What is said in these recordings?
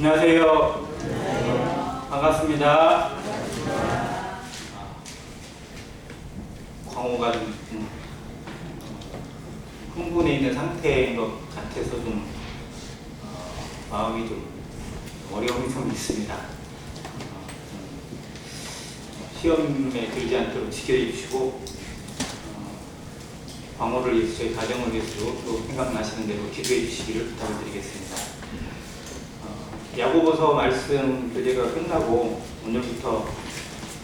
안녕하세요. 반갑습니다. 광호가 좀 흥분해 있는 상태인 것 같아서 좀 마음이 좀 어려움이 좀 있습니다. 시험에 들지 않도록 지켜주시고 광호를 위해서 저희 가정을 위해서도 또 생각나시는 대로 기도해 주시기를 부탁을 드리겠습니다. 야고보서 말씀 교재가 끝나고 오늘부터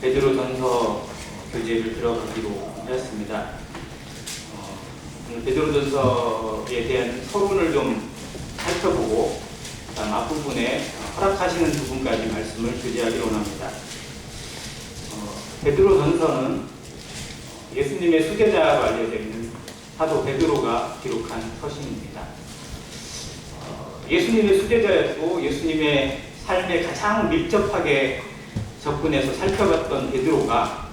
베드로전서 교재를 들어가기로 하였습니다. 오늘 베드로전서에 대한 서론을 좀 살펴보고 다음 앞부분에 허락하시는 부분까지 말씀을 교제하기로 합니다. 베드로전서는 예수님의 수제자로 알려져 있는 사도 베드로가 기록한 서신입니다. 예수님의 수제자였고 예수님의 삶에 가장 밀접하게 접근해서 살펴봤던 베드로가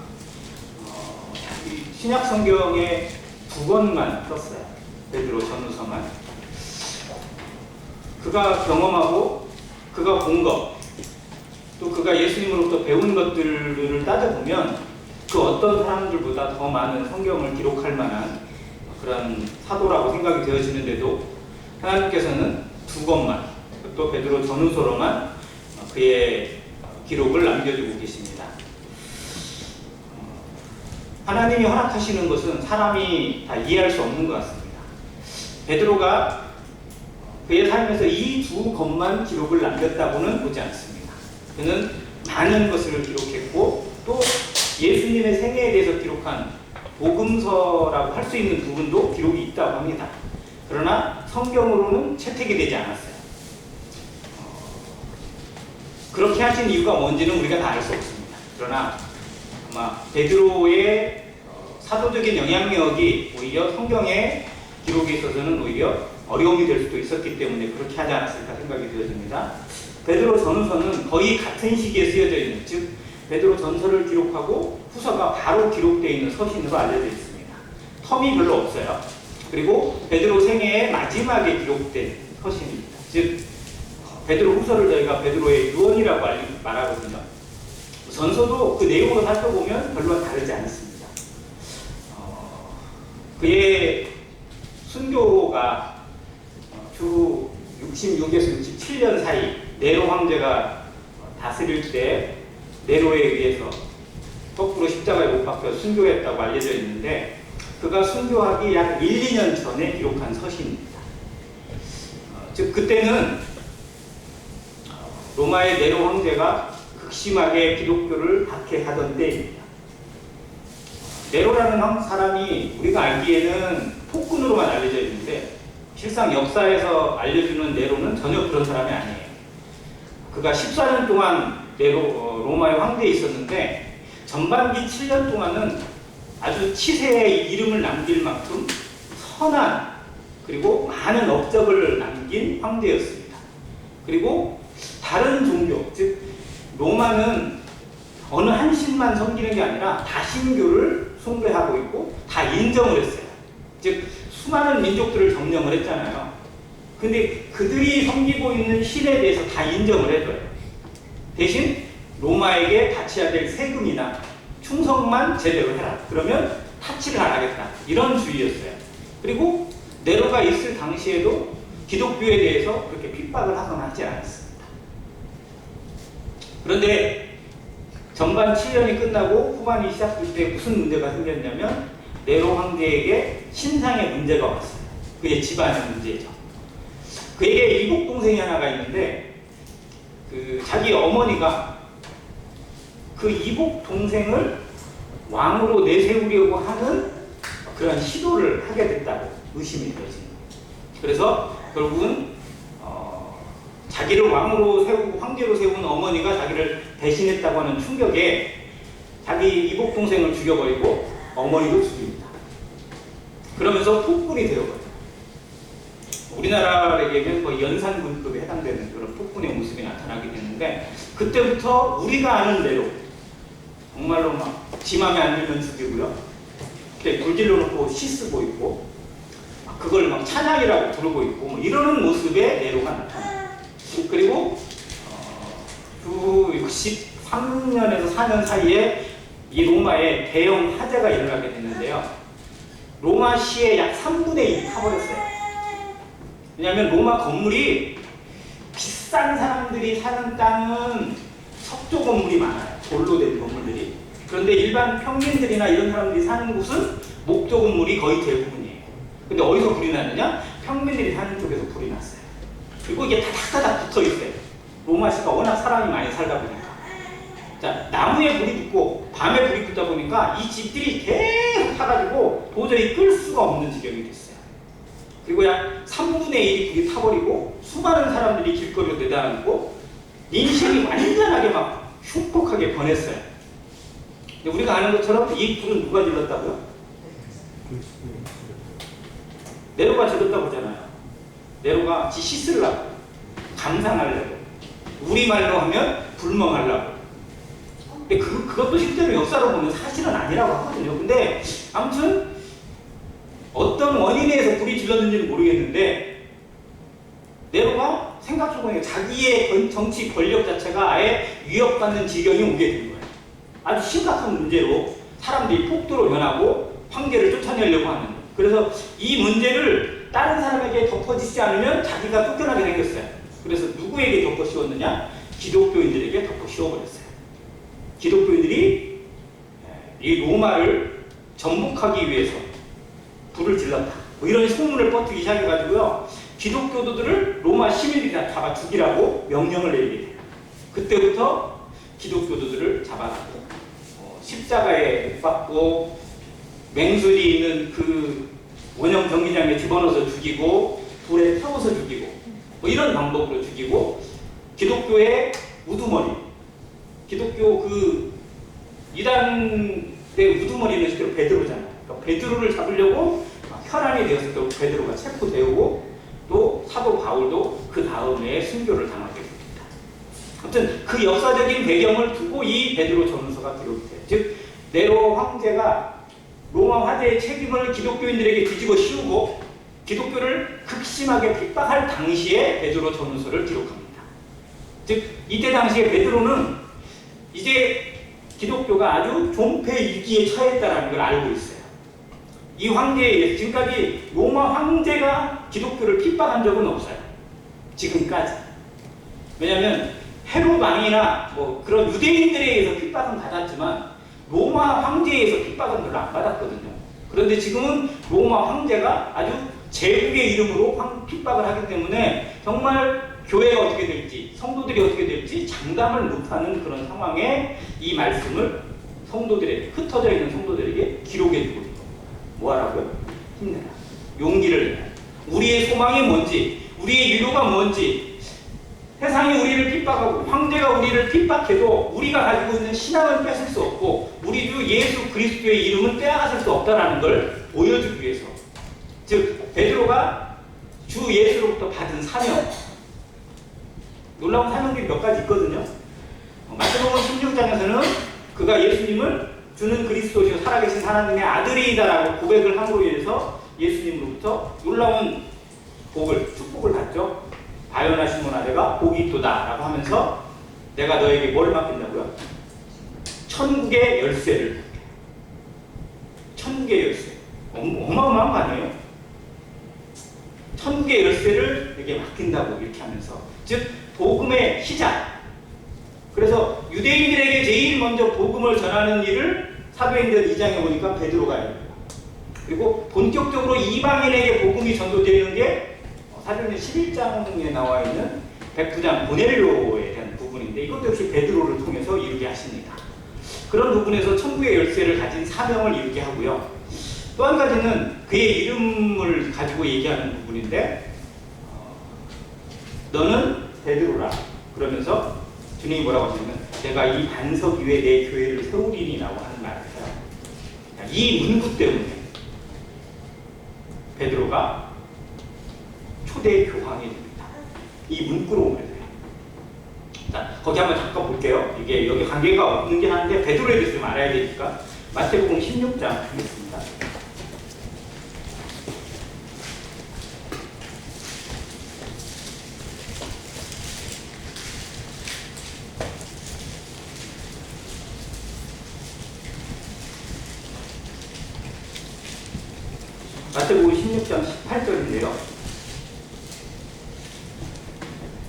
신약 성경에 2권만 썼어요. 베드로 전후서만. 그가 경험하고 그가 본 것, 또 그가 예수님으로부터 배운 것들을 따져보면 그 어떤 사람들보다 더 많은 성경을 기록할 만한 그런 사도라고 생각이 되어지는데도 하나님께서는 2권만, 또 베드로 전후서로만 그의 기록을 남겨주고 계십니다. 하나님이 허락하시는 것은 사람이 다 이해할 수 없는 것 같습니다. 베드로가 그의 삶에서 이 2권만 기록을 남겼다고는 보지 않습니다. 그는 많은 것을 기록했고 또 예수님의 생애에 대해서 기록한 복음서라고 할 수 있는 부분도 기록이 있다고 합니다. 그러나 성경으로는 채택이 되지 않았어요. 그렇게 하신 이유가 뭔지는 우리가 다 알 수 없습니다. 그러나 아마 베드로의 사도적인 영향력이 오히려 성경의 기록에 있어서는 오히려 어려움이 될 수도 있었기 때문에 그렇게 하지 않았을까 생각이 되어집니다. 베드로 전후서는 거의 같은 시기에 쓰여져 있는, 즉 베드로 전서를 기록하고 후서가 바로 기록되어 있는 서신으로 알려져 있습니다. 텀이 별로 없어요. 그리고 베드로 생애의 마지막에 기록된 서신입니다. 즉 베드로 후서를 저희가 베드로의 유언이라고 말하거든요. 전서도 그 내용으로 살펴보면 별로 다르지 않습니다. 그의 순교가 주 66에서 67년 사이 네로 황제가 다스릴 때 네로에 의해서 거꾸로 십자가에 못 박혀 순교했다고 알려져 있는데 그가 순교하기 약 1, 2년 전에 기록한 서신입니다. 즉 그때는 로마의 네로 황제가 극심하게 기독교를 박해하던 때입니다. 네로라는 사람이 우리가 알기에는 폭군으로만 알려져 있는데 실상 역사에서 알려주는 네로는 전혀 그런 사람이 아니에요. 그가 14년 동안 로마의 황제에 있었는데 전반기 7년 동안은 아주 치세의 이름을 남길 만큼 선한 그리고 많은 업적을 남긴 황제였습니다. 그리고 다른 종교, 즉 로마는 어느 한 신만 섬기는 게 아니라 다신교를 숭배하고 있고 다 인정을 했어요. 즉 수많은 민족들을 점령을 했잖아요. 근데 그들이 섬기고 있는 신에 대해서 다 인정을 해줘요. 대신 로마에게 바쳐야 될 세금이나 충성만 제대로 해라. 그러면 타치를 안 하겠다. 이런 주의였어요. 그리고 네로가 있을 당시에도 기독교에 대해서 그렇게 핍박을 하거나 하지 않았습니다. 그런데 전반 7년이 끝나고 후반이 시작될 때 무슨 문제가 생겼냐면 네로 황제에게 신상의 문제가 왔어요. 그의 집안의 문제죠. 그에게 이복 동생이 하나가 있는데 자기 어머니가 그 이복 동생을 왕으로 내세우려고 하는 그런 시도를 하게 됐다고 의심이 되어집니다. 그래서 결국은 자기를 왕으로 세우고 황제로 세운 어머니가 자기를 배신했다고 하는 충격에 자기 이복 동생을 죽여버리고 어머니도 죽입니다. 그러면서 폭군이 되어버려요. 우리나라에게는 거의 연산군급에 해당되는 그런 폭군의 모습이 나타나게 되는데 그때부터 우리가 아는 대로 정말로 막 지 맘에 안 들면 죽이고요. 불질러 놓고 시 쓰고 있고 그걸 막 찬양이라고 부르고 있고 뭐 이러는 모습의 네로가 나타납니다. 그리고 그 63년에서 4년 사이에 이 로마에 대형 화재가 일어나게 됐는데요. 로마시의 약 3분의 1이 타버렸어요. 왜냐하면 로마 건물이 비싼 사람들이 사는 땅은 석조 건물이 많아요. 돌로 된 건물들이. 그런데 일반 평민들이나 이런 사람들이 사는 곳은 목조 건물이 거의 대부분이에요. 근데 어디서 불이 났느냐? 평민들이 사는 쪽에서 불이 났어요. 그리고 이게 다닥다닥 붙어 있어요. 로마시가 워낙 사람이 많이 살다 보니까. 자, 나무에 불이 붙고 밤에 불이 붙다 보니까 이 집들이 계속 타가지고 도저히 끌 수가 없는 지경이 됐어요. 그리고 약 3분의 1이 불이 타버리고 수많은 사람들이 길거리로 내다앉고 인심이 완전하게 막 흉폭하게 변했어요. 근데 우리가 아는 것처럼 이 불은 누가 질렀다고요? 네로가 질렀다고 하잖아요. 네로가 지 씻으려고, 감상하려고, 우리말로 하면 불멍하려고. 근데 그것도 실제로 역사로 보면 사실은 아니라고 하거든요. 근데 아무튼 어떤 원인에 의해서 불이 질렀는지는 모르겠는데 네로가 생각해보니까 자기의 정치 권력 자체가 아예 위협받는 지경이 오게 된 거예요. 아주 심각한 문제로 사람들이 폭도로 변하고 황제를 쫓아내려고 하는 거예요. 그래서 이 문제를 다른 사람에게 덮어지지 않으면 자기가 쫓겨나게 생겼어요. 그래서 누구에게 덮어 씌웠느냐? 기독교인들에게 덮어 씌워버렸어요. 기독교인들이 이 로마를 정복하기 위해서 불을 질렀다. 뭐 이런 소문을 뻗기 시작해가지고요. 기독교도들을 로마 시민들이 다 잡아 죽이라고 명령을 내리게 돼요. 그때부터 기독교도들을 잡아가고 십자가에 못 박고 맹술이 있는 그 원형 경기장에 집어넣어서 죽이고 불에 태워서 죽이고 뭐 이런 방법으로 죽이고 기독교의 우두머리, 기독교 그 이단의 우두머리는 실제로 베드로잖아요. 그러니까 베드로를 잡으려고 혈안이 되었을 때 베드로가 체포되고 또 사도 바울도 그 다음에 순교를 당하게 됩니다. 아무튼 그 역사적인 배경을 두고 이 베드로 전후서가 기록이 돼요. 즉 네로 황제가 로마 화재의 책임을 기독교인들에게 뒤집어 씌우고 기독교를 극심하게 핍박할 당시에 베드로 전후서를 기록합니다. 즉 이때 당시에 베드로는 이제 기독교가 아주 존폐 위기에 처했다는 걸 알고 있어요. 이 황제에 의해서 지금까지 로마 황제가 기독교를 핍박한 적은 없어요. 지금까지. 왜냐하면 헤롯 왕이나 뭐 그런 유대인들에 의해서 핍박은 받았지만 로마 황제에 의해서 핍박은 별로 안 받았거든요. 그런데 지금은 로마 황제가 아주 제국의 이름으로 핍박을 하기 때문에 정말 교회가 어떻게 될지, 성도들이 어떻게 될지 장담을 못하는 그런 상황에 이 말씀을 성도들에게, 흩어져 있는 성도들에게 기록해 주고 있는 겁니다. 뭐하라고요? 힘내라. 용기를 내라. 우리의 소망이 뭔지, 우리의 위로가 뭔지, 세상이 우리를 핍박하고 황제가 우리를 핍박해도 우리가 가지고 있는 신앙은 뺏을 수 없고 우리 주 예수 그리스도의 이름은 빼앗을 수 없다는 걸 보여주기 위해서, 즉 베드로가 주 예수로부터 받은 사명, 놀라운 사명들이 몇 가지 있거든요. 마태복음 16장에서는 그가 예수님을 주는 그리스도시요 살아계신 하나님의 아들이다라고 고백을 함으로 인해서 예수님으로부터 놀라운 복을, 축복을 받죠. 바요나 시몬아 내가 복이 있도다 라고 하면서 내가 너에게 뭘 맡긴다고요? 천국의 열쇠를. 천국의 열쇠. 어마어마한 거 아니에요? 천국의 열쇠를 내게 맡긴다고 이렇게 하면서, 즉 복음의 시작. 그래서 유대인들에게 제일 먼저 복음을 전하는 일을 사도행전 2장에 보니까 베드로가 해요. 그리고 본격적으로 이방인에게 복음이 전도되는 게 사도행전 11장에 나와 있는 백부장 고넬료에 대한 부분인데 이것도 역시 베드로를 통해서 이루게 하십니다. 그런 부분에서 천국의 열쇠를 가진 사명을 이루게 하고요. 또 한 가지는 그의 이름을 가지고 얘기하는 부분인데 너는 베드로라 그러면서 주님이 뭐라고 하시냐면 내가 이 반석 위에 내 교회를 세우리니라고 하는 말을 해요. 이 문구 때문에 베드로가 초대 교황이 됩니다. 이 문구로 오면 돼요. 자, 거기 한번 잠깐 볼게요. 이게 여기 관계가 없는 게 한데 베드로에 대해서 좀 알아야 되니까 마태복음 16장 하겠습니다. 마태복음 16장 18절인데요.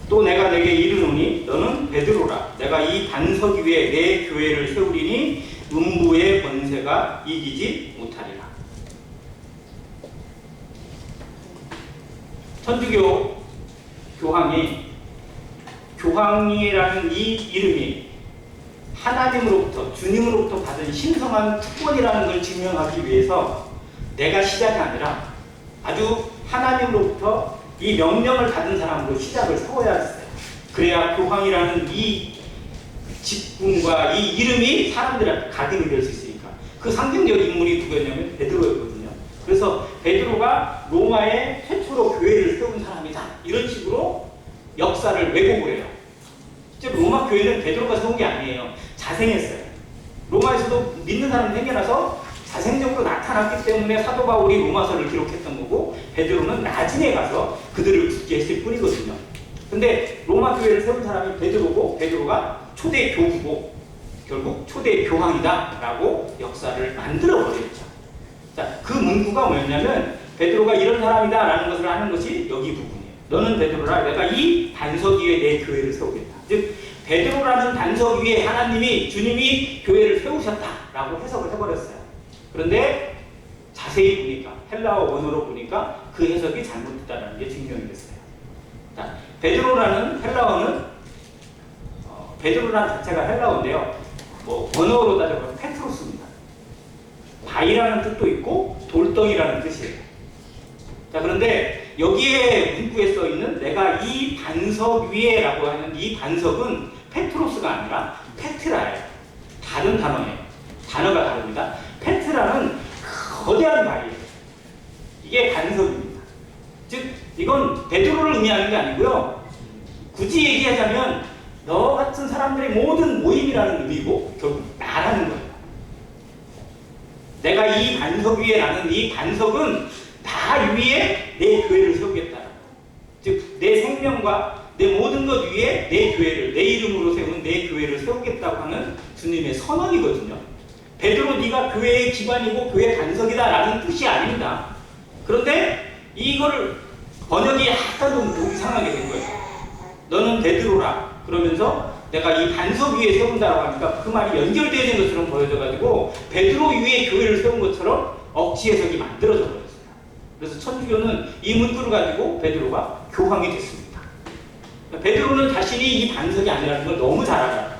또 내가 내게 이르노니 너는 베드로라. 내가 이 반석 위에 내 교회를 세우리니 음부의 권세가 이기지 못하리라. 천주교 교황이라는 이 이름이 하나님으로부터, 주님으로부터 받은 신성한 특권이라는 걸 증명하기 위해서 내가 시작이 아니라 아주 하나님으로부터 이 명령을 받은 사람으로 시작을 세워야 했어요. 그래야 교황이라는 이 직분과 이 이름이 사람들한테 각인이 될 수 있으니까. 그 상징적 인물이 누구였냐면 베드로였거든요. 그래서 베드로가 로마에 최초로 교회를 세운 사람이다, 이런 식으로 역사를 왜곡을 해요. 실제로 로마 교회는 베드로가 세운 게 아니에요. 자생했어요. 로마에서도 믿는 사람이 생겨나서 자생적으로 나타났기 때문에 사도 바울이 로마서를 기록했던 거고, 베드로는 나중에 가서 그들을 굳게 했을 뿐이거든요. 근데 로마 교회를 세운 사람이 베드로고, 베드로가 초대 교구고 결국 초대 교황이다 라고 역사를 만들어 버렸죠. 자, 그 문구가 뭐였냐면 베드로가 이런 사람이다 라는 것을 하는 것이 여기 부분이에요. 너는 베드로라. 내가 이 반석 위에 내 교회를 세우겠다. 즉 베드로라는 반석 위에 하나님이, 주님이 교회를 세우셨다라고 해석을 해버렸어요. 그런데 자세히 보니까, 헬라어 원어로 보니까 그 해석이 잘못됐다는 게 증명이 됐어요. 자, 베드로라는 헬라어는 베드로라는 자체가 헬라어인데요. 원어로 따져보면 페트로스입니다. 바위라는 뜻도 있고 돌덩이라는 뜻이에요. 자, 그런데 여기에 문구에 써 있는 내가 이 반석 위에 라고 하는 이 반석은 페트로스가 아니라 페트라예요. 다른 단어예요. 단어가 다릅니다. 페트라는 거대한 바위예요. 이게 반석입니다. 즉 이건 베드로를 의미하는 게 아니고요. 굳이 얘기하자면 너 같은 사람들의 모든 모임이라는 의미고 결국 나라는 거예요. 내가 이 반석 위에 라는 이 반석은 다 위에 내 교회를 세우겠다. 즉 내 생명과 내 모든 것 위에 내 교회를, 내 이름으로 세운 내 교회를 세우겠다고 하는 주님의 선언이거든요. 베드로 네가 교회의 기반이고 교회의 반석이다 라는 뜻이 아닙니다. 그런데 이거를 번역이 약간 좀 이상하게 된 거예요. 너는 베드로라 그러면서 내가 이 반석 위에 세운다라고 하니까 그 말이 연결되어 있는 것처럼 보여져가지고 베드로 위에 교회를 세운 것처럼 억지 해석이 만들어져 버렸어요. 그래서 천주교는 이 문구를 가지고 베드로가 교황이 됐습니다. 베드로는 자신이 이 반석이 아니라는 걸 너무 잘 알아요.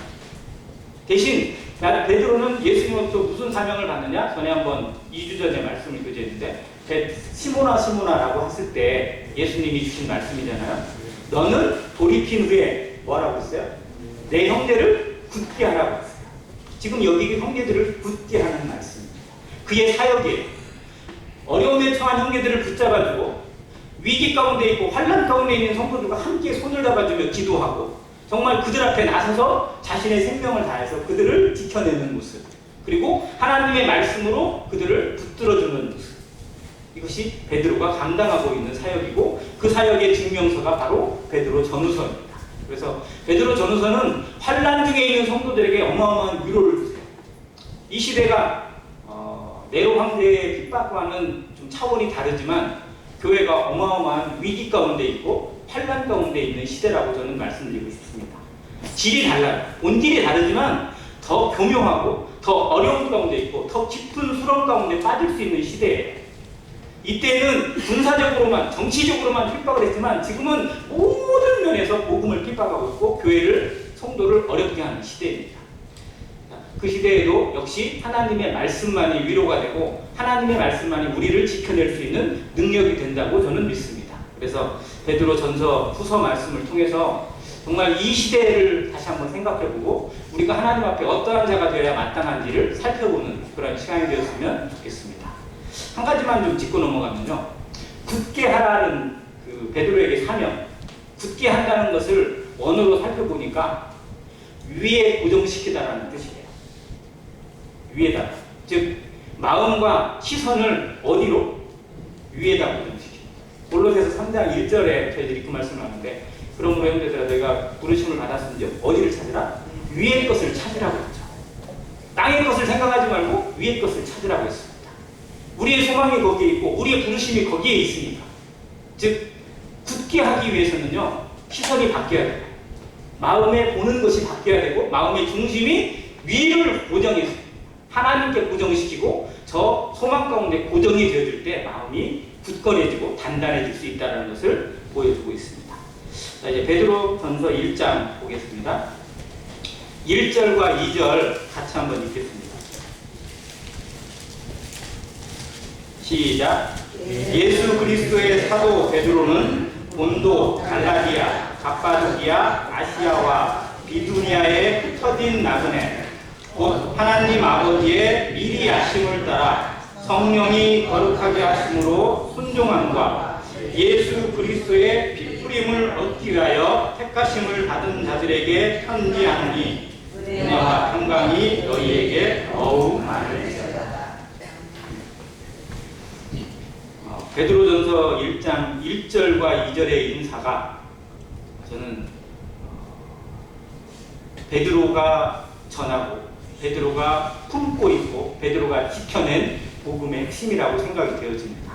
대신 베드로는 예수님으로부터 무슨 사명을 받느냐? 전에 한번 2주 전에 말씀을 교제했는데 시모나라고 했을 때 예수님이 주신 말씀이잖아요. 너는 돌이킨 후에 뭐라고 했어요? 내 형제를 굳게 하라고 했어요. 지금 여기 형제들을 굳게 하는 말씀입니다. 그의 사역이에요. 어려움에 처한 형제들을 붙잡아주고 위기 가운데 있고 환난 가운데 있는 성도들과 함께 손을 잡아주며 기도하고 정말 그들 앞에 나서서 자신의 생명을 다해서 그들을 지켜내는 모습, 그리고 하나님의 말씀으로 그들을 붙들어주는 모습, 이것이 베드로가 감당하고 있는 사역이고 그 사역의 증명서가 바로 베드로 전후서입니다. 그래서 베드로 전후서는 환난 중에 있는 성도들에게 어마어마한 위로를 주세요. 이 시대가 네로 황제의 핍박과는 좀 차원이 다르지만 교회가 어마어마한 위기 가운데 있고 환난 가운데 있는 시대라고 저는 말씀드리고 싶습니다. 질이 달라요. 본질이 다르지만 더 교묘하고 더 어려운 가운데 있고 더 깊은 수렁 가운데 빠질 수 있는 시대예요. 이때는 군사적으로만, 정치적으로만 핍박을 했지만 지금은 모든 면에서 복음을 핍박하고 있고 교회를, 성도를 어렵게 하는 시대입니다. 그 시대에도 역시 하나님의 말씀만이 위로가 되고 하나님의 말씀만이 우리를 지켜낼 수 있는 능력이 된다고 저는 믿습니다. 그래서 베드로 전서 후서 말씀을 통해서 정말 이 시대를 다시 한번 생각해보고 우리가 하나님 앞에 어떠한 자가 되어야 마땅한지를 살펴보는 그런 시간이 되었으면 좋겠습니다. 한 가지만 좀 짚고 넘어가면요. 굳게 하라는 그 베드로에게 사명, 굳게 한다는 것을 원어로 살펴보니까 위에 고정시키다라는 뜻이에요. 위에다. 즉 마음과 시선을 어디로? 위에다 고정시킵니다. 골로새서 3장 1절에 저희들이 그 말씀을 하는데 그러므로 형제들아 내가 부르심을 받았은즉 어디를 찾으라? 위의 것을 찾으라고 했죠. 땅의 것을 생각하지 말고 위의 것을 찾으라고 했습니다. 우리의 소망이 거기에 있고 우리의 부르심이 거기에 있으니까. 즉 굳게 하기 위해서는요, 시선이 바뀌어야 돼요. 마음에 보는 것이 바뀌어야 되고 마음의 중심이 위를 고정해서 하나님께 고정시키고 저 소망 가운데 고정이 되어질 때 마음이 굳건해지고 단단해질 수 있다는 것을 보여주고 있습니다. 자, 이제 베드로 전서 1장 보겠습니다. 1절과 2절 같이 한번 읽겠습니다. 시작. 예수 그리스도의 사도 베드로는 본도, 갈라디아, 갑바도기아, 아시아와 비두니아에 흩어진 나그네, 곧 하나님 아버지의 미리 아심을 따라 성령이 거룩하게 하심으로 순종함과 예수 그리스도의 핏부림을 얻기 위하여 택하심을 받은 자들에게 편지하노니 은혜와 평강이 너희에게 더욱 많을지어다. 베드로전서 1장 1절과 2절의 인사가 저는 베드로가 전하고 베드로가 품고 있고 베드로가 지켜낸 복음의 핵심이라고 생각이 되어집니다.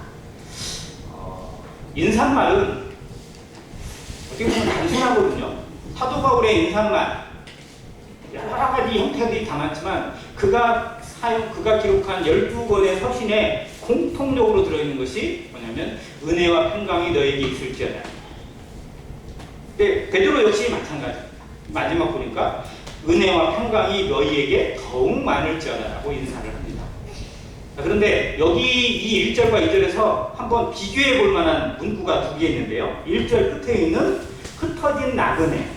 인사말은 어떻게 보면 단순하거든요. 사도 바울의 인사말 여러 가지 형태들이 담았지만 그가 기록한 12권의 서신에 공통적으로 들어있는 것이 뭐냐면 은혜와 평강이 너에게 있을지어다. 근데 베드로 역시 마찬가지입니다. 마지막 보니까 은혜와 평강이 너희에게 더욱 많을지어다라고 인사를 합니다. 그런데 여기 이 1절과 2절에서 한번 비교해 볼 만한 문구가 두 개 있는데요. 1절 끝에 있는 흩어진 나그네,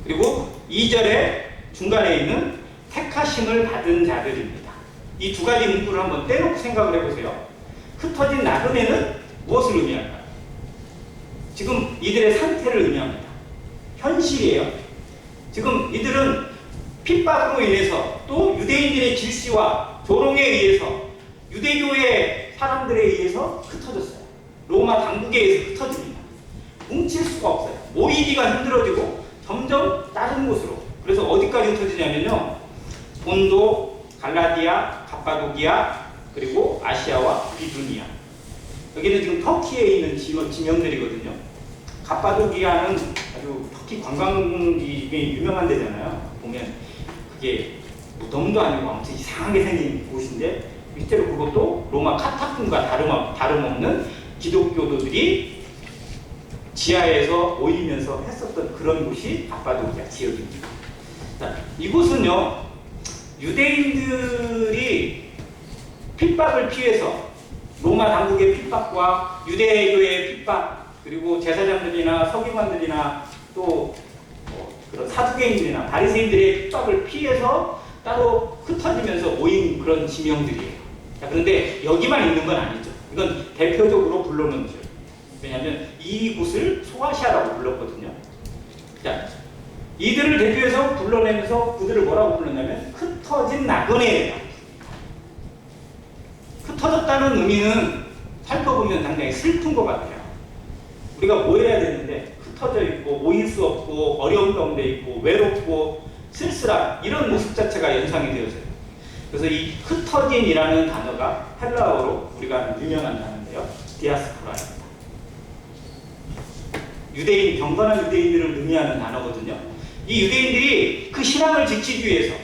그리고 2절의 중간에 있는 택하심을 받은 자들입니다. 이 두 가지 문구를 한번 떼놓고 생각을 해보세요. 흩어진 나그네는 무엇을 의미할까요? 지금 이들의 상태를 의미합니다. 현실이에요. 지금 이들은 핍박으로 인해서 또 유대인들의 질시와 조롱에 의해서 유대교의 사람들에 의해서 흩어졌어요. 로마 당국에 의해서 흩어집니다. 뭉칠 수가 없어요. 모이기가 힘들어지고 점점 다른 곳으로. 그래서 어디까지 흩어지냐면요, 본도, 갈라디아, 갑바도기아, 그리고 아시아와 비두니아. 여기는 지금 터키에 있는 지명들이거든요. 갑바도기아는 아주 터키 관광지에 유명한 데잖아요. 보면 그게 무덤도 아니고 아무튼 이상하게 생긴 곳인데 실제로 그것도 로마 카타콤과 다름없는 기독교도들이 지하에서 모이면서 했었던 그런 곳이 갑바도기아 지역입니다. 자, 이곳은요, 유대인들이 핍박을 피해서 로마 당국의 핍박과 유대교의 핍박, 그리고 제사장들이나 서기관들이나 또 그런 사두개인들이나 바리새인들의 핍박을 피해서 따로 흩어지면서 모인 그런 지명들이에요. 자, 그런데 여기만 있는 건 아니죠. 이건 대표적으로 불러놓은 줄. 왜냐하면 이곳을 소아시아라고 불렀거든요. 자, 이들을 대표해서 불러내면서 그들을 뭐라고 불렀냐면 흩어진 나그네예요. 흩어졌다는 의미는 살펴보면 상당히 슬픈 것 같아요. 우리가 뭐 해야 되는데 흩어져 있고 모일 수 없고 어려운 가운데 있고 외롭고 쓸쓸한 이런 모습 자체가 연상이 되어져요. 그래서 이 흩어진이라는 단어가 헬라어로 우리가 유명한 단어인데요, 디아스포라입니다. 유대인, 경건한 유대인들을 의미하는 단어거든요. 이 유대인들이 그 신앙을 지키기 위해서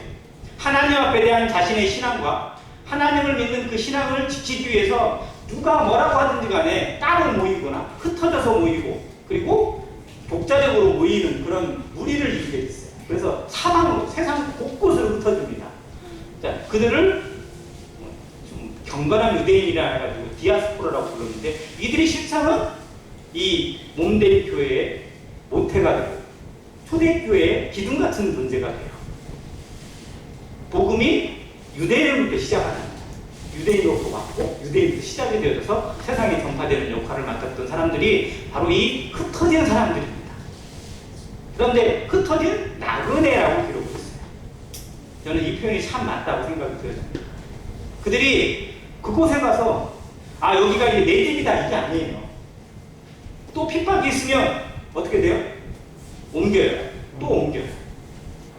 하나님 앞에 대한 자신의 신앙과 하나님을 믿는 그 신앙을 지키기 위해서 누가 뭐라고 하든지 간에 따로 모이거나 흩어져서 모이고 그리고 독자적으로 모이는 그런 무리를 이루게 됐어요. 그래서 사방으로 세상 곳곳으로 흩어집니다. 자, 그들을 좀 경건한 유대인이라 해가지고 디아스포라라고 부르는데 이들의 실상은 이 몸된 교회의 모태가 되고 초대교회의 기둥 같은 존재가 돼요. 복음이 유대인으로부터 시작합니다. 유대인으로부터 왔고 유대인으로부터 시작이 되어져서 세상에 전파되는 역할을 맡았던 사람들이 바로 이 흩어진 사람들입니다. 그런데 흩어진 나그네라고 기록했어요. 저는 이 표현이 참 맞다고 생각이 들어요. 그들이 그곳에 가서 여기가 이제 내 집이다 이게 아니에요. 또 핍박이 있으면 어떻게 돼요? 옮겨요. 또 옮겨요.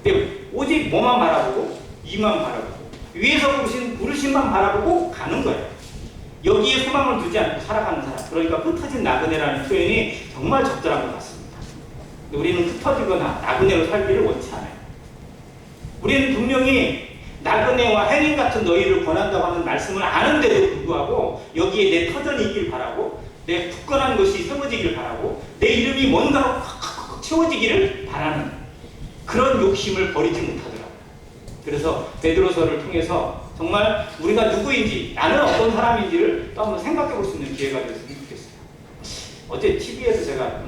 근데 오직 뭐만 바라보고 이만 바라보고 위에서 부르심만 바라보고 가는 거예요. 여기에 소망을 두지 않고 살아가는 사람. 그러니까 흩어진 나그네라는 표현이 정말 적절한 것 같습니다. 우리는 흩어지거나 나그네로 살기를 원치 않아요. 우리는 분명히 나그네와 행인 같은 너희를 권한다고 하는 말씀을 아는데도 불구하고 여기에 내 터전이 있길 바라고, 내 굳건한 것이 세워지길 바라고, 내 이름이 뭔가로 콱콱콱 채워지기를 바라는 그런 욕심을 버리지 못하더라고요. 그래서 베드로서를 통해서 정말 우리가 누구인지, 나는 어떤 사람인지를 또 한번 생각해 볼 수 있는 기회가 되었으면 좋겠어요. 어제 TV에서 제가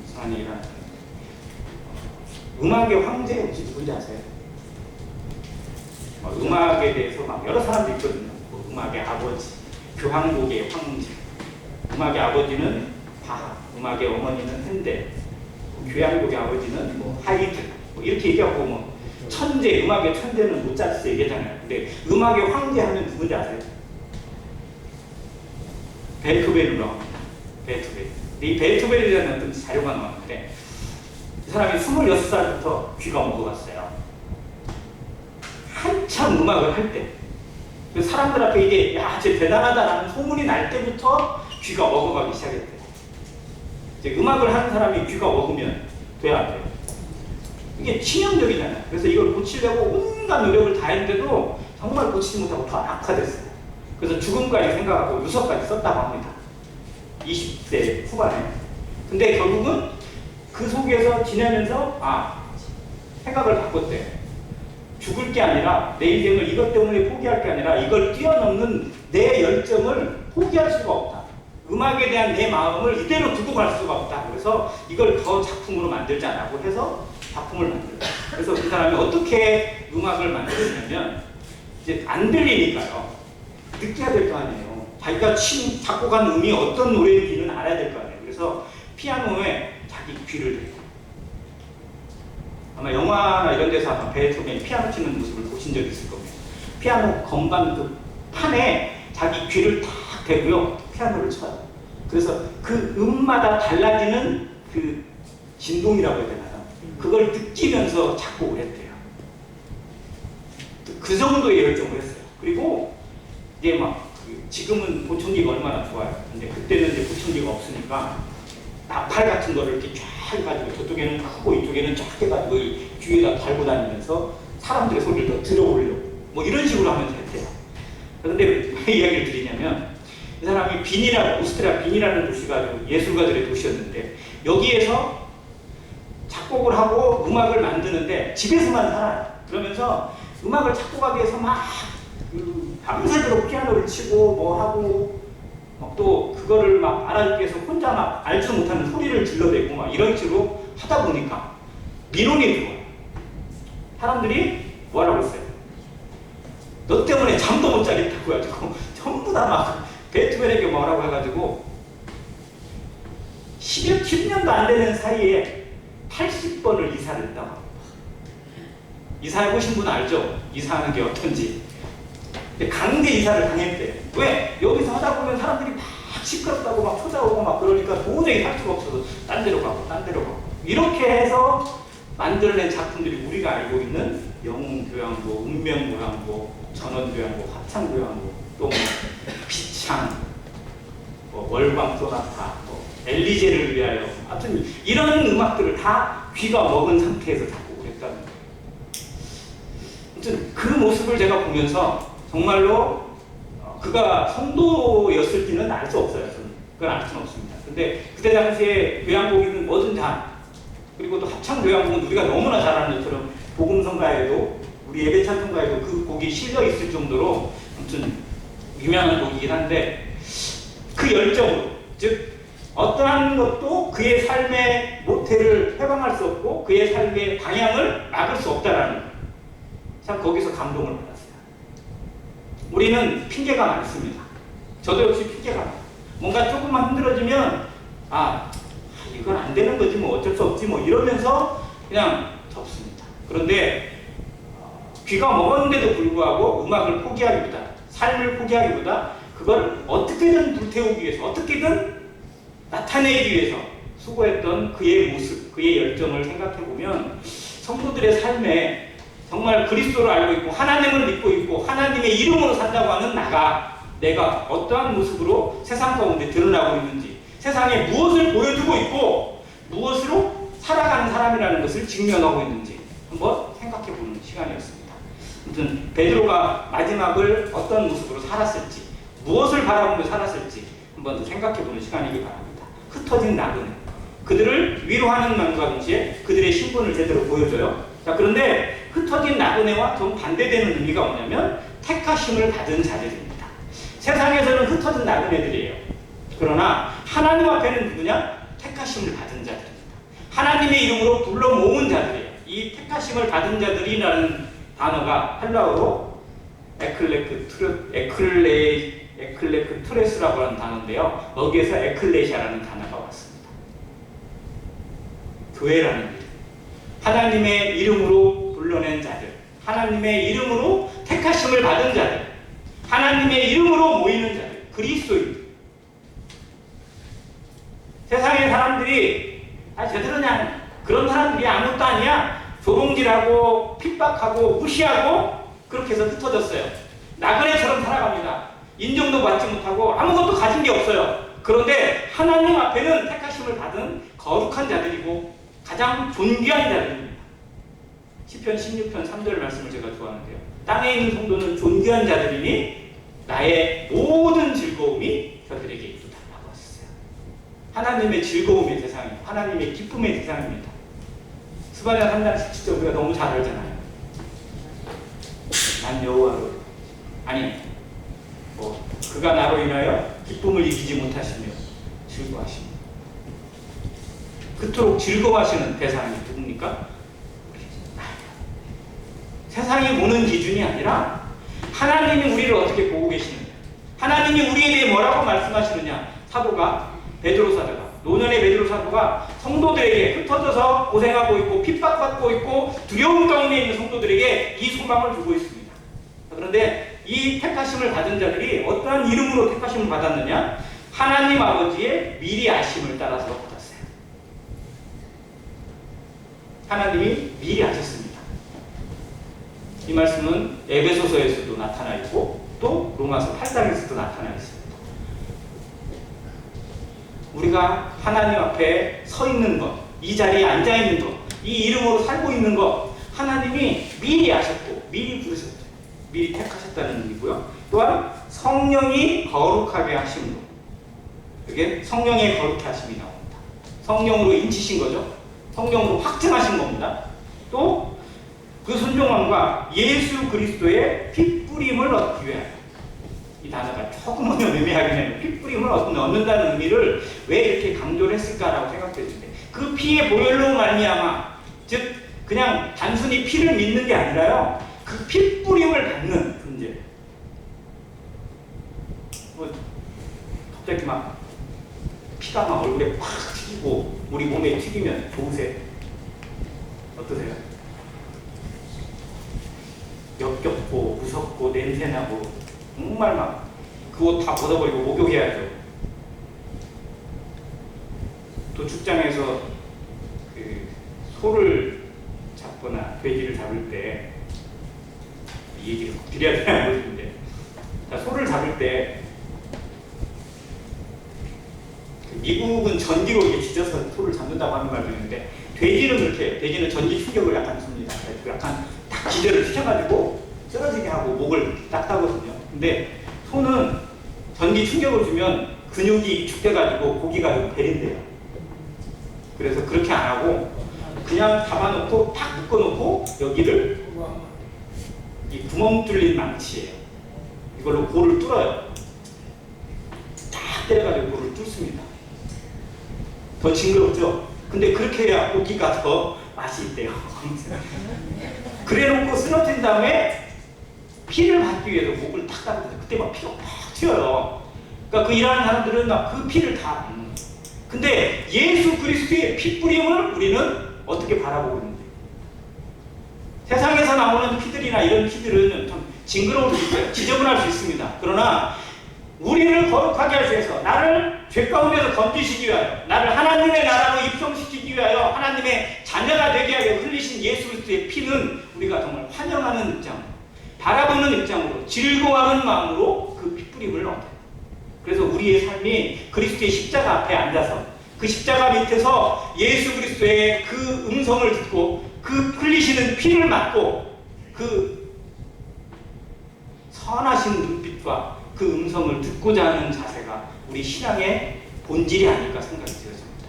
이상한 얘기를 하는데, 음악의 황제 혹시 누군지 아세요? 음악에 대해서 막 여러 사람들이 있거든요. 음악의 아버지, 교향곡의 황제, 음악의 아버지는 바하, 음악의 어머니는 핸델, 교향곡의 아버지는 뭐 하이든, 뭐 이렇게 얘기하고, 뭐 천재, 음악의 천재는 모차르트 얘기하잖아요. 근데 음악의 황제 하면 누군지 아세요? 베토벤으로 나옵니다. 베토벤. 이 베토벤이라는 어떤 자료가 나왔는데, 이 사람이 26살부터 귀가 먹어갔어요. 한참 음악을 할 때, 사람들 앞에 이게 야, 쟤 대단하다라는 소문이 날 때부터 귀가 먹어가기 시작했대요. 이제 음악을 하는 사람이 귀가 먹으면 돼야 안 돼요. 이게 치명적이잖아요. 그래서 이걸 고치려고 온갖 노력을 다 했는데도 정말 고치지 못하고 더 악화됐어요. 그래서 죽음까지 생각하고 유서까지 썼다고 합니다. 20대 후반에. 근데 결국은 그 속에서 지내면서 생각을 바꿨대요. 죽을 게 아니라, 내 인생을 이것 때문에 포기할 게 아니라 이걸 뛰어넘는 내 열정을 포기할 수가 없다. 음악에 대한 내 마음을 이대로 두고 갈 수가 없다. 그래서 이걸 더 작품으로 만들자라고 해서 작품을 만들어요. 그래서 그 사람이 어떻게 음악을 만들었냐면, 이제 안 들리니까요. 느껴야 될 거 아니에요. 자기가 작곡한 음이 어떤 노래인지는 알아야 될 거 아니에요. 그래서 피아노에 자기 귀를 대고, 아마 영화나 이런 데서 아마 베토벤이 피아노 치는 모습을 보신 적이 있을 겁니다. 피아노 건반 그 판에 자기 귀를 탁 대고요, 피아노를 쳐요. 그래서 그 음마다 달라지는 그 진동이라고 해야 되나요? 그걸 느끼면서 작곡을 했대요. 그 정도의 열정을 했어요. 그리고 이제 막 지금은 보청기가 얼마나 좋아요. 근데 그때는 이제 보청기가 없으니까 나팔 같은 거를 이렇게 쫙 해가지고 저쪽에는 크고 이쪽에는 쫙 해가지고 귀에다 달고 다니면서 사람들의 소리를 더 들어오려고 뭐 이런 식으로 하면서 했대요. 그런데 왜 이야기를 드리냐면, 이 사람이 오스트리아 빈이라는 도시가 아주 예술가들의 도시였는데, 여기에서 작곡을 하고 음악을 만드는데 집에서만 살아요. 그러면서 음악을 작곡하기 위해서 막 밤새도록 피아노를 치고 뭐 하고, 또 그거를 막 알아듣기 위해서 혼자 막 알지도 못하는 소리를 질러대고 막 이런 식으로 하다 보니까 민원이 들어와요. 사람들이 뭐라고 했어요? 너 때문에 잠도 못 자겠다고 해가지고 전부 다 막 베토벤에게 뭐라고 해가지고 10년도 안 되는 사이에 80번을 이사를 했다고 합니다. 이사해보신 분 알죠? 이사하는 게 어떤지. 강제 이사를 당했대요. 왜? 여기서 하다 보면 사람들이 막 시끄럽다고 막 찾아오고 막 그러니까 도저히 할 수가 없어서 딴 데로 가고 딴 데로 가고, 이렇게 해서 만들어낸 작품들이 우리가 알고 있는 영웅교향곡, 운명교향곡, 전원교향곡, 합창교향곡, 또 비창, 월광소나타, 엘리제를 위하여, 하여튼 이런 음악들을 다 귀가 먹은 상태에서 작곡을 했다는 거예요. 아무튼 그 모습을 제가 보면서 정말로 그가 성도였을지는 알 수 없어요. 저는 그건 알 수는 없습니다. 근데 그때 당시에 교향곡이든 뭐든 다, 그리고 또 합창 교향곡은 우리가 너무나 잘 아는 것처럼 복음성가에도, 우리 예배 찬송가에도 그 곡이 실려 있을 정도로 아무튼 유명한 곡이긴 한데, 그 열정으로, 즉 어떠한 것도 그의 삶의 모태를 해방할 수 없고 그의 삶의 방향을 막을 수 없다라는, 참 거기서 감동을 받았어요. 우리는 핑계가 많습니다. 저도 역시 핑계가 많아요. 뭔가 조금만 힘들어지면 이건 안 되는 거지 뭐 어쩔 수 없지 뭐 이러면서 그냥 접습니다. 그런데 귀가 먹었는데도 불구하고 음악을 포기하기보다, 삶을 포기하기보다 그걸 어떻게든 불태우기 위해서, 어떻게든 나타내기 위해서 수고했던 그의 모습, 그의 열정을 생각해보면 성도들의 삶에 정말 그리스도를 알고 있고 하나님을 믿고 있고 하나님의 이름으로 산다고 하는 내가 어떠한 모습으로 세상 가운데 드러나고 있는지, 세상에 무엇을 보여주고 있고 무엇으로 살아가는 사람이라는 것을 직면하고 있는지 한번 생각해보는 시간이었습니다. 아무튼 베드로가 마지막을 어떤 모습으로 살았을지, 무엇을 바라보며 살았을지 한번 더 생각해보는 시간이기 바랍니다. 흩어진 나그네, 그들을 위로하는 만과 동시에 그들의 신분을 제대로 보여줘요. 자, 그런데 흩어진 나그네와 좀 반대되는 의미가 뭐냐면 택하심을 받은 자들입니다. 세상에서는 흩어진 나그네들이에요. 그러나 하나님 앞에는 누구냐? 택하심을 받은 자들입니다. 하나님의 이름으로 불러 모은 자들이에요. 이 택하심을 받은 자들이라는 단어가 헬라어로 에클레크투레스라고 하는 단어인데요. 거기에서 에클레시아라는 단어가 왔습니다. 교회라는 일. 하나님의 이름으로 불러낸 자들, 하나님의 이름으로 택하심을 받은 자들, 하나님의 이름으로 모이는 자들, 그리스도인. 세상의 사람들이 쟤들은 그냥 그런 사람들이 아무것도 아니야, 조롱질하고 핍박하고 무시하고 그렇게 해서 흩어졌어요. 나그네처럼 살아갑니다. 인정도 받지 못하고 아무것도 가진 게 없어요. 그런데 하나님 앞에는 택하심을 받은 거룩한 자들이고 가장 존귀한 자들입니다. 시편 16편 3절 말씀을 제가 좋아하는데요. 땅에 있는 성도는 존귀한 자들이니 나의 모든 즐거움이 저들에게 이루다라고 하셨어요. 하나님의 즐거움의 대상이고 하나님의 기쁨의 대상입니다. 스바냐 3장 17절 우리가 너무 잘 알잖아요. 난 여호와로, 아니 그가 나로 인하여 기쁨을 이기지 못하시며 즐거워하십니다. 그토록 즐거워하시는 대상이 누굽니까? 세상이 보는 기준이 아니라 하나님이 우리를 어떻게 보고 계시느냐, 하나님이 우리에 대해 뭐라고 말씀하시느냐. 베드로 사도가, 노년의 베드로 사도가 성도들에게 흩어져서 고생하고 있고 핍박받고 있고 두려움 가운데 있는 성도들에게 이 소망을 주고 있습니다. 그런데 이 택하심을 받은 자들이 어떠한 이름으로 택하심을 받았느냐? 하나님 아버지의 미리 아심을 따라서 받았어요. 하나님이 미리 아셨습니다. 이 말씀은 에베소서에서도 나타나 있고 또 로마서 8장에서도 나타나 있습니다. 우리가 하나님 앞에 서 있는 것, 이 자리에 앉아 있는 것, 이 이름으로 살고 있는 것, 하나님이 미리 아셨고 미리 부르셨죠. 미리 택하셨다는 의미고요. 또한 성령이 거룩하게 하심으로, 이게 성령의 거룩해 하심이 나옵니다. 성령으로 인치신 거죠. 성령으로 확증하신 겁니다. 또 그 순종함과 예수 그리스도의 핏뿌림을 얻기 위하여, 이 단어가 조금은 애매하긴 해요. 핏뿌림을 얻는다는 의미를 왜 이렇게 강조를 했을까라고 생각했는데, 그 피의 보혈로 말미암아, 즉 그냥 단순히 피를 믿는 게 아니라요, 그 핏뿌림을 받는 존재. 갑자기 막 피가 막 얼굴에 팍 튀기고 우리 몸에 튀기면 좋으세요? 어떠세요? 역겹고 무섭고 냄새나고 정말 막 그 옷 다 벗어버리고 목욕해야죠. 또 축장에서 그 소를 잡거나 돼지를 잡을 때, 이 얘기를 꼭 드려야 되나 모르겠는데, 소를 잡을 때 미국은 전기로 이렇게 지져서 소를 잡는다고 하는 말도 있는데, 돼지는 그렇게 해요. 돼지는 전기 충격을 약간 줍니다. 약간 딱 기절을 시켜가지고 쓰러지게 하고 목을 딱 따거든요. 근데 소는 전기 충격을 주면 근육이 축돼가지고 고기가 베린대요. 그래서 그렇게 안 하고 그냥 잡아놓고 탁 묶어놓고 여기를 이 구멍 뚫린 망치예요. 이걸로 골을 뚫어요. 딱 때려가지고 골을 뚫습니다. 더 징그럽죠? 근데 그렇게 해야 고기가 더 맛이 있대요. 그래놓고 쓰러진 다음에 피를 받기 위해서 목을 탁 따거든요. 그때 막 피가 팍 튀어요. 그러니까 그 일하는 사람들은 막 그 피를 다 근데 예수 그리스도의 핏뿌림을 우리는 어떻게 바라보고 있는데, 세상에서 나오는 피들이나 이런 피들은 좀 징그러울 수 있어요. 지저분할 수 있습니다. 그러나 우리를 거룩하게 하기 위해서, 나를 죄 가운데서 건지시기 위하여, 나를 하나님의 나라로 입성시키기 위하여, 하나님의 자녀가 되게 하여 흘리신 예수 그리스도의 피는 우리가 정말 환영하는 입장, 바라보는 입장으로 즐거워하는 마음으로 그 핏부림을 얻어요. 그래서 우리의 삶이 그리스도의 십자가 앞에 앉아서 그 십자가 밑에서 예수 그리스도의 그 음성을 듣고 그 흘리시는 피를 맞고 그 선하신 눈빛과 그 음성을 듣고자 하는 자세가 우리 신앙의 본질이 아닐까 생각이 되었습니다.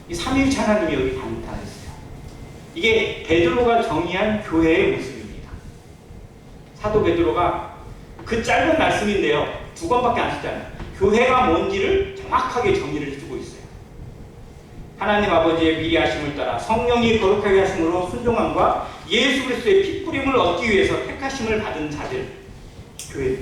이 삼위일체 하나님이 여기 나타났어요. 이게 베드로가 정의한 교회의 모습입니다. 사도 베드로가 그 짧은 말씀인데요, 2권밖에 안 쓰잖아요. 교회가 뭔지를 정확하게 정의를 해주고 있어요. 하나님 아버지의 미리 하심을 따라 성령이 거룩하게 하심으로 순종함과 예수 그리스도의 핏부림을 얻기 위해서 택하심을 받은 자들, 교회.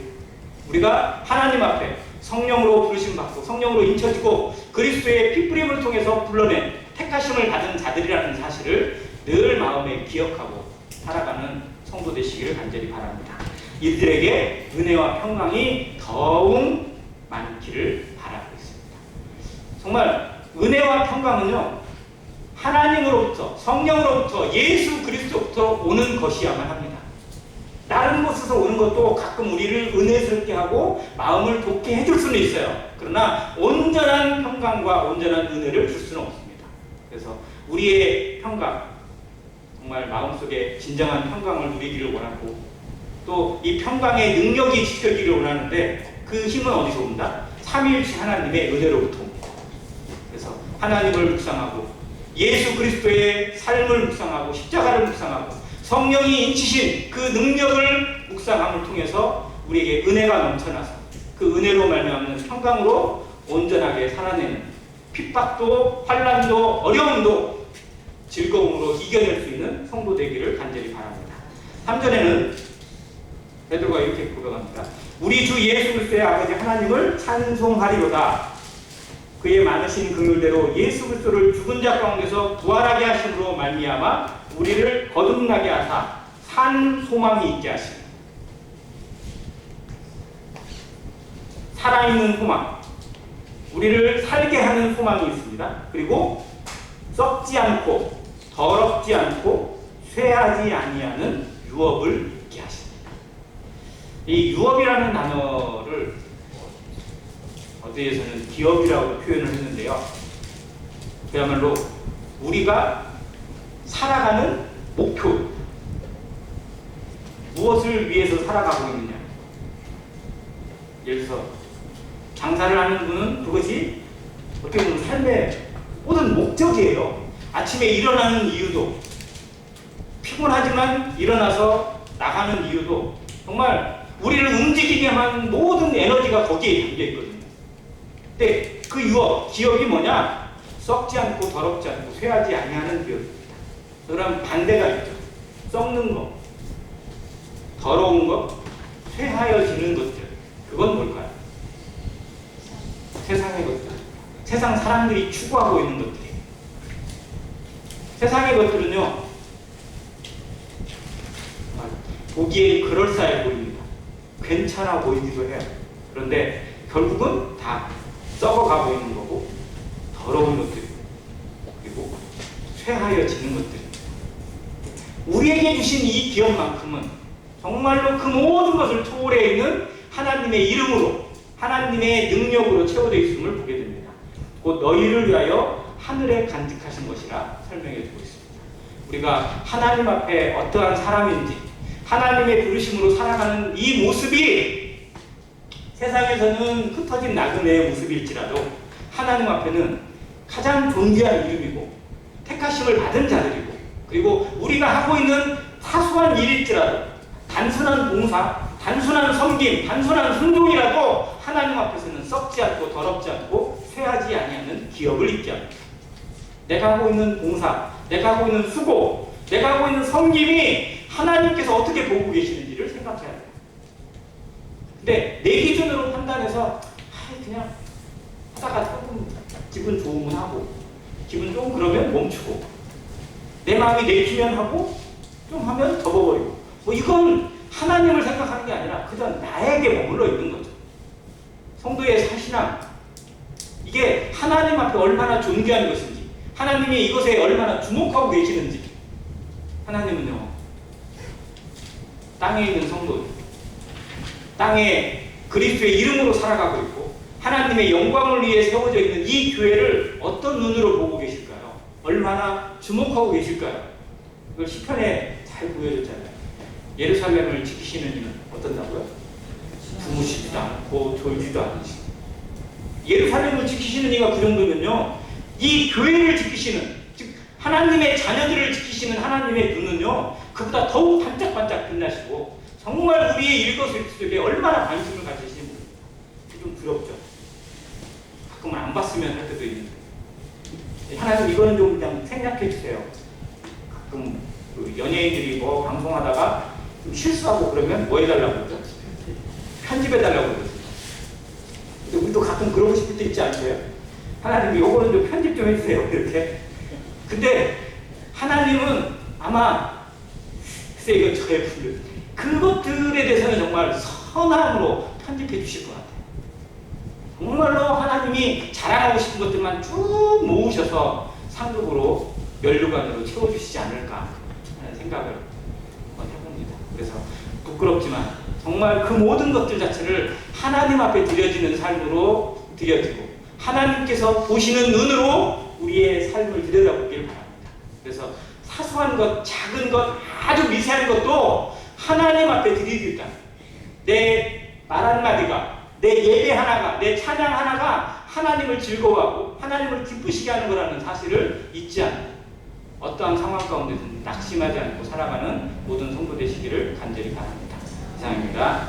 우리가 하나님 앞에 성령으로 부르심 받고 성령으로 인쳐지고 그리스도의 핏부림을 통해서 불러낸 택하심을 받은 자들이라는 사실을 늘 마음에 기억하고 살아가는 성도 되시기를 간절히 바랍니다. 이들에게 은혜와 평강이 더욱 많기를 바라고 있습니다. 정말 은혜와 평강은요, 하나님으로부터, 성령으로부터, 예수 그리스도부터 오는 것이야만 합니다. 다른 곳에서 오는 것도 가끔 우리를 은혜스럽게 하고 마음을 돋게 해줄 수는 있어요. 그러나 온전한 평강과 온전한 은혜를 줄 수는 없습니다. 그래서 우리의 평강, 정말 마음속에 진정한 평강을 누리기를 원하고 또 이 평강의 능력이 지켜지기를 원하는데 그 힘은 어디서 온다? 삼위일체 하나님의 은혜로부터 옵니다. 그래서 하나님을 묵상하고 예수 그리스도의 삶을 묵상하고 십자가를 묵상하고 성령이 인치신 그 능력을 묵상함을 통해서 우리에게 은혜가 넘쳐나서 그 은혜로 말미암는 평강으로 온전하게 살아내는 핍박도 환난도 어려움도 즐거움으로 이겨낼 수 있는 성도 되기를 간절히 바랍니다. 3절에는 베드로가 이렇게 고백합니다. 우리 주 예수 그리스도의 아버지 하나님을 찬송하리로다. 그의 많으신 긍휼대로 예수 그리스도를 죽은 자 가운데서 부활하게 하심으로 말미암아 우리를 거듭나게 하사 산 소망이 있게 하시니. 살아있는 소망, 우리를 살게 하는 소망이 있습니다. 그리고 썩지 않고 더럽지 않고 쇠하지 아니하는 유업을 있게 하십니다. 이 유업이라는 단어를 어디에서는 기업이라고 표현을 했는데요, 그야말로 우리가 살아가는 목표, 무엇을 위해서 살아가고 있느냐. 예를 들어서 장사를 하는 분은 그것이 어떻게 보면 삶의 모든 목적이에요. 아침에 일어나는 이유도, 피곤하지만 일어나서 나가는 이유도, 정말 우리를 움직이게 한 모든 에너지가 거기에 담겨 있거든요. 근데 그 유업, 기업이 뭐냐? 썩지 않고 더럽지 않고 쇠하지 아니하는 기업입니다. 그럼 반대가 있죠. 썩는 거, 더러운 거, 쇠하여지는 것들. 그건 뭘까요? 세상의 것들. 세상 사람들이 추구하고 있는 것들이에요. 세상의 것들은요, 보기에 그럴싸해 보입니다. 괜찮아 보이기도 해요. 그런데 결국은 다 썩어가고 있는 거고, 더러운 것들이고, 그리고 쇠하여지는 것들입니다. 우리에게 주신 이 기업만큼은 정말로 그 모든 것을 초월해 있는 하나님의 이름으로, 하나님의 능력으로 채워져 있음을 보게 됩니다. 곧 너희를 위하여 하늘에 간직하신 것이라 설명해 주고 있습니다. 우리가 하나님 앞에 어떠한 사람인지, 하나님의 부르심으로 살아가는 이 모습이 세상에서는 흩어진 나그네의 모습일지라도 하나님 앞에는 가장 존귀한 이름이고 택하심을 받은 자들이고, 그리고 우리가 하고 있는 사소한 일일지라도, 단순한 봉사, 단순한 섬김, 단순한 순종이라도 하나님 앞에서는 썩지 않고 더럽지 않고 쇠하지 아니하는 기업을 있게 합니다. 내가 하고 있는 봉사, 내가 하고 있는 수고, 내가 하고 있는 섬김이 하나님께서 어떻게 보고 계시는지를 생각해야 돼요. 근데 내 기준으로 판단해서 그냥 하다가 조금 기분 좋으면 하고, 기분 좀 그러면 멈추고, 내 마음이 내키면 하고, 좀 하면 접어버리고, 이건 하나님을 생각하는 게 아니라 그저 나에게 머물러 있는 거죠. 성도의 사신앙, 이게 하나님 앞에 얼마나 존귀한 것인지, 하나님이 이것에 얼마나 주목하고 계시는지. 하나님은요, 땅에 있는 성도들, 땅에 그리스도의 이름으로 살아가고 있고 하나님의 영광을 위해 세워져 있는 이 교회를 어떤 눈으로 보고 계실까요? 얼마나 주목하고 계실까요? 이걸 시편에 잘 보여줬잖아요. 예루살렘을 지키시는 이는 어떤다고요? 주무시지도 않고 졸지도 않으시고. 예루살렘을 지키시는 이가 그 정도면요, 이 교회를 지키시는, 즉 하나님의 자녀들을 지키시는 하나님의 눈은요, 그보다 더욱 반짝반짝 빛나시고 정말 우리의 일거수일투족에 얼마나 관심을 가지시는 분입니다. 좀 부럽죠. 가끔은 안 봤으면 할 때도 있는데, 하나님 이거는 좀 그냥 생략해 주세요. 가끔 그 연예인들이 뭐 방송하다가 좀 실수하고 그러면 뭐 해달라고 그러죠? 편집해달라고 그러죠. 근데 우리도 가끔 그러고 싶을 때 있지 않으세요? 하나님 요거는 좀 편집 좀 해주세요. 이렇게. 근데 하나님은 아마 글쎄 이건 저의 분들 그것들에 대해서는 정말 선함으로 편집해 주실 것 같아요. 정말로 하나님이 자랑하고 싶은 것들만 쭉 모으셔서 상급으로 면류관으로 채워주시지 않을까 하는 생각을 한번 해봅니다. 그래서 부끄럽지만 정말 그 모든 것들 자체를 하나님 앞에 드려지는 삶으로 드려지고 하나님께서 보시는 눈으로 우리의 삶을 들여다보길 바랍니다. 그래서 사소한 것, 작은 것, 아주 미세한 것도 하나님 앞에 드리겠다. 내 말 한마디가, 내 예배 하나가, 내 찬양 하나가 하나님을 즐거워하고 하나님을 기쁘시게 하는 거라는 사실을 잊지 않는, 어떠한 상황 가운데서는 낙심하지 않고 살아가는 모든 성도 되시기를 간절히 바랍니다. 이상입니다.